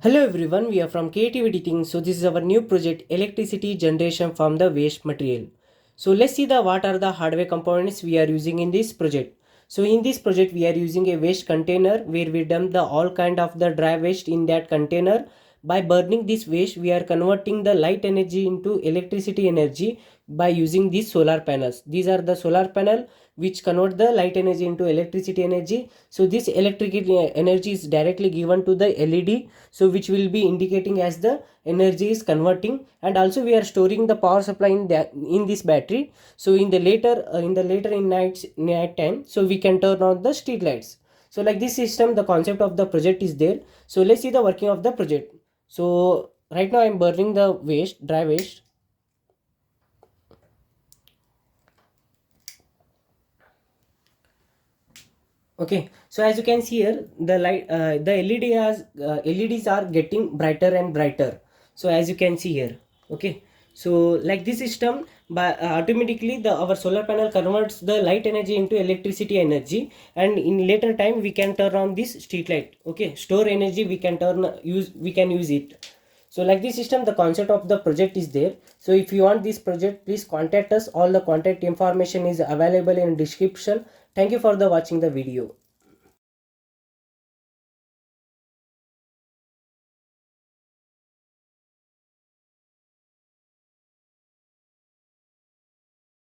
Hello everyone, we are from Creativity Things. So this is our new project, electricity generation from the waste material. So let's see what are the hardware components we are using in this project. So in this project we are using a waste container where we dump the all kind of the dry waste in that container. By burning this waste we are converting the light energy into electricity energy by using these solar panels. These are the solar panel which convert the light energy into electricity energy. So this electric energy is directly given to the LED, so which will be indicating as the energy is converting, and also we are storing the power supply in this battery. So in the later in night time, so we can turn on the street lights. So like this system, the concept of the project is there. So let's see the working of the project. So right now I'm burning the dry waste. Okay, so as you can see here, the LEDs are getting brighter and brighter. So as you can see here, okay, so like this system, by automatically our solar panel converts the light energy into electricity energy, and in later time we can turn on this street light. Okay, store energy we can use it. So like this system, the concept of the project is there. So if you want this project, please contact us. All the contact information is available in description. Thank you for the watching the video.